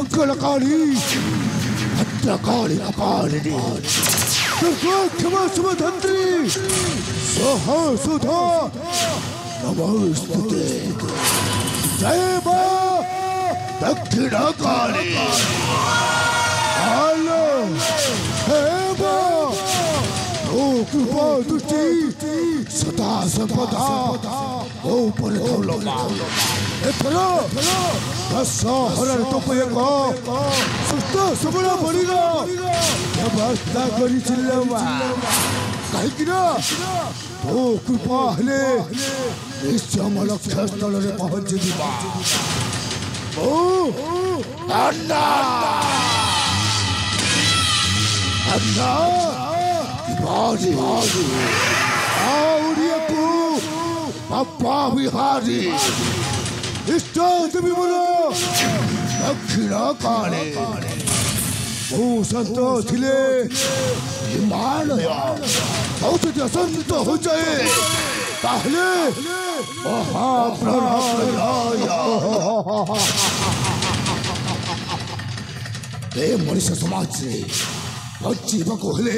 मंगलकाली भद्रकाली अकालिनी दुर्गा क्षमा सुमधंत्री स्वाहा सुधा नमोस्तुते जय मां दक्षिणाकाली आलो हे मां ओ कृपा दृष्टि सदा सर्वदा ओ पर एथरो हरण तो पयको सुस्त सबला बलिरा व्यवस्था करी चिल्लवा कहीं ना तो कृपा हेले निश्चय लक्ष्य स्थल रे पहुंच जीवा ओ अन्ना अन्ना बाजी आउरिया को पापा विहारी इष्ट देवी बोलो दक्षिणाकाली ओ संत थिले हिमालय औषध संत हो जाए ताहले महाप्रलय ए मनुष्य समाज रे बच्चीवा को हेले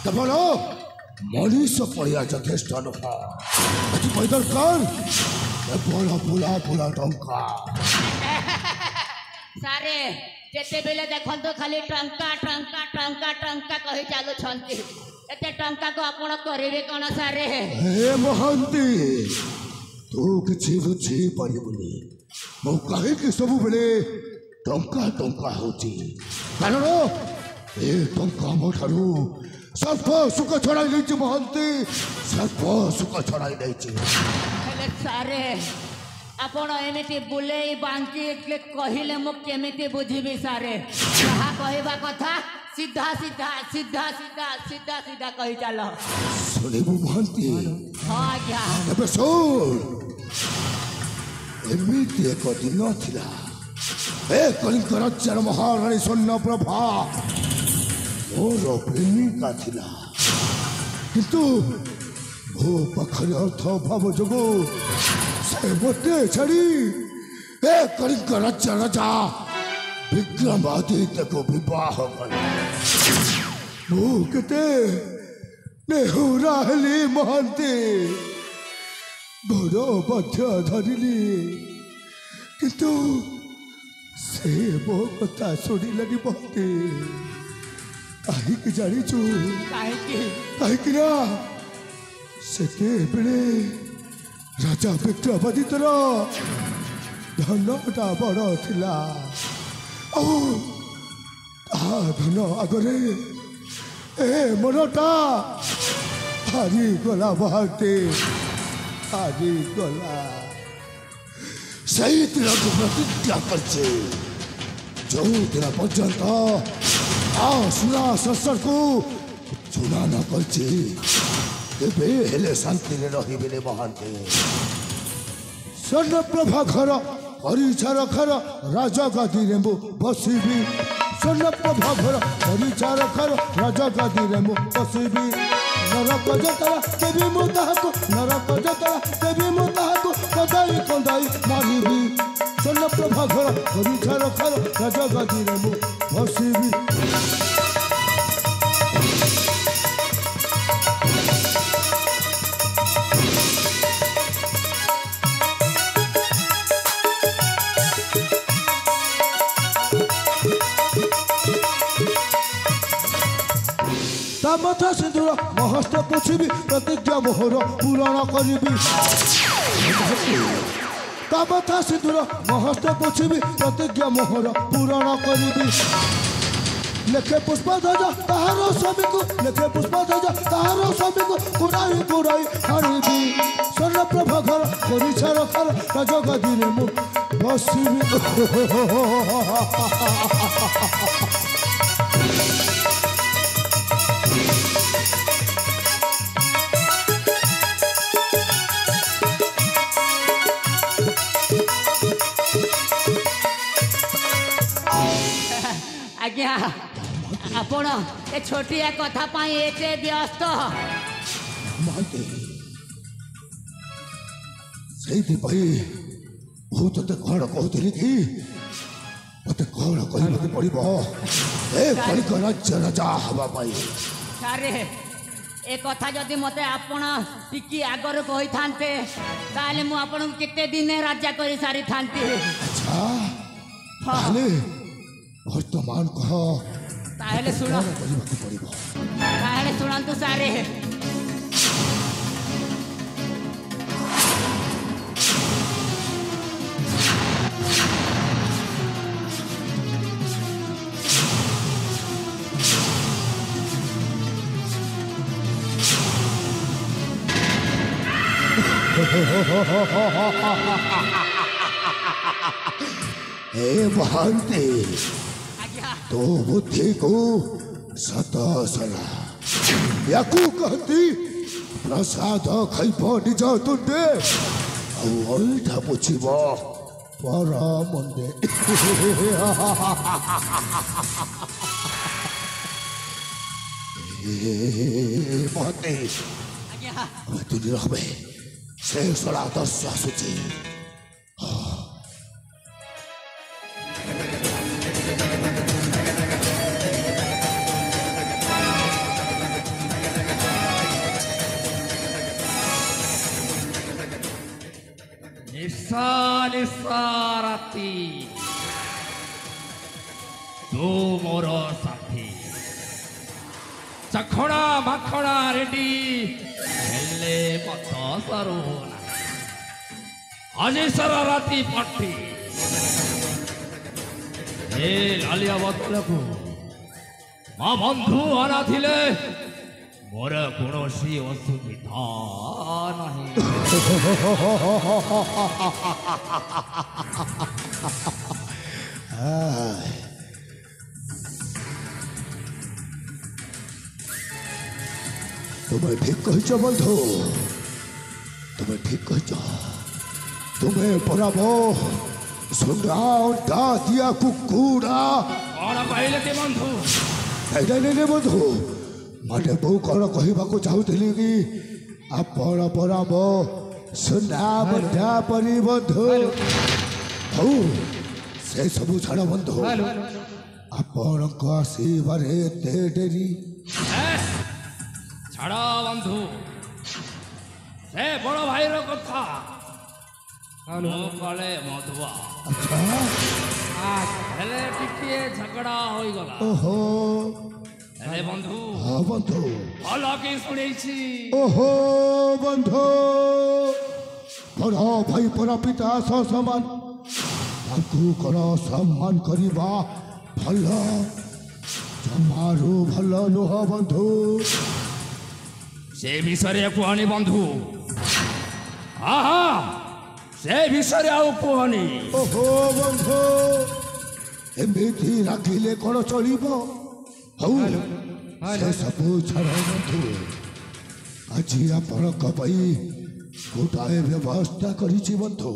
केवल मनुष्य पड़िया यथेष्ट नुह अति पैदल कर बोला बोला बोला टंका सारे जेते बेले देखन तो खाली टंका टंका टंका टंका कहि चालू छंती एते टंका को आपण करिवे कोन सारे हे महंती तू किछि बुझी परिबुनी मो कहि कि सब बेले टंका टंका होची कारण ए टंका मो ठारू सर्प सुख छड़ाई लेछि महंती सर्प सुख छड़ाई लेछि हेले सारे आपण एमिति बुलेई बांकी कहिले मो केमिति बुझिबी सारे कहा कहबा कथा सीधा सीधा सीधा सीधा सीधा सीधा कहि चलो सुनिबु महंती हां क्या एबे सुन एमिति एक दिन थिला ए कलिंग राज्यर महारानी स्वर्णप्रभा मोर प्रेमिका थिला किंतु भो पखरे अर्थ भाव जोगो से मते छड़ी ए कलिंग राज्य राजा विक्रमादित्य को विवाह कर वो केते नेहुरा हेली महंती बड़ मध्य धरिली किंतु से मो कथा शुणिलानी महंती कहीं जाचु कहीं ना से राजा विक्रमादित्यर धनटा बड़ थिला धन आगरे ए मनटा हारी गला बहाते हारी गला सही दिन को प्रतिज्ञा करछे जो दिन पर्यंत सुना ससर को चुना न करछे तेबे हेले शांति रे रहिबे महंती स्वर्णप्रभा घर हरिचार खर राजा गादी रे मु बसिबी स्वर्णप्रभा घर हरिचार खर राजा गादी रे मु बसिबी नरक जतरा देवी मु ताहाको नरक जतरा देवी मु ताहाको कदाई कंदाई मारिबी स्वर्णप्रभा घर हरिचार खर राजा गादी रे मु बसिबी मथा सिंधुर महस्त पुछिबी प्रतिज्ञा मोहर पूरण करिबी मथा सिंधुर महस्त पुछिबी प्रतिज्ञा मोहर पूरण करिबी लेखे पुष्पध्वज ताहार स्वामी को लेखे पुष्पध्वज ताहार स्वामी को कुड़ाई कुड़ाई हारिबी स्वर्णप्रभा घर हरिचार खर राजा गादी रे मु बसिबी आज्ञा आपण ए छोटिया कथा पाई एते व्यस्त महंती से बहुत कौन कहते कि मते कौन कहबाके पड़िब ए कलिक राज्य राजा हवा पाई सारे ए कथा जदि मते आपण टिकी आगर कहि थांते ताले मु आपण केते दिन राजा करि सारी थांती। अच्छा ताले वर्तमान कह ताले सुन कहबाके पड़िब ताले सुनंतु सारे ए बहांते तो बुद्धि को सता सला याकू कहती प्रसाद खैब निज तुंडे औल्ठा पुछिब पर मुंडे महते तुझ रखबे से सला दस आसुची निसाराती तू मोर साथी चखणा माखणा रेडी हेले मत सरुना आज सारा राती पट्टी हे लालिया बतलकू माँ बंधु आना थिले मोर कौनसी असुविधा नहीं तुम्हें ठीक कह बंधु तुम्हें ठीक कह तुम्हें पराबो सुंडा उल्टा दिया कुकुड़ा कौन कहले ते बंधु नहीं बंधु माने बो कौन कहवाक चाहूली कि आपण पराबो सुंडा बंधा परी बंधु हौ से सब छाड़ बंधु आपण आसबारे एते डेरी छाड़ा बंधु से बड़ भाई कथा कले मधुआ हेले टिके झगड़ा हो गला ओहो हेले बंधु हाँ बंधु भल कि शुणी ओहो बंधु बड़ा भाई परा पिता समान ताकू कर सम्मान करवा भल जमारू भल नुह बंधु से विषय कहनी बंधु हाँ हाँ से विषय आउ कहनी ओहो बंधु एमती रागिले कौन चलो हौ से सब छाड़ बंधु आज आपण गोटाए व्यवस्था करी बंधु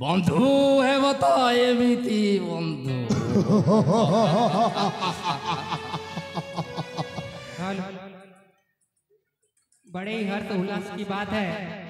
बंधु हे बता एमिति बंधु बड़े ही हर्ष उल्लास की बात है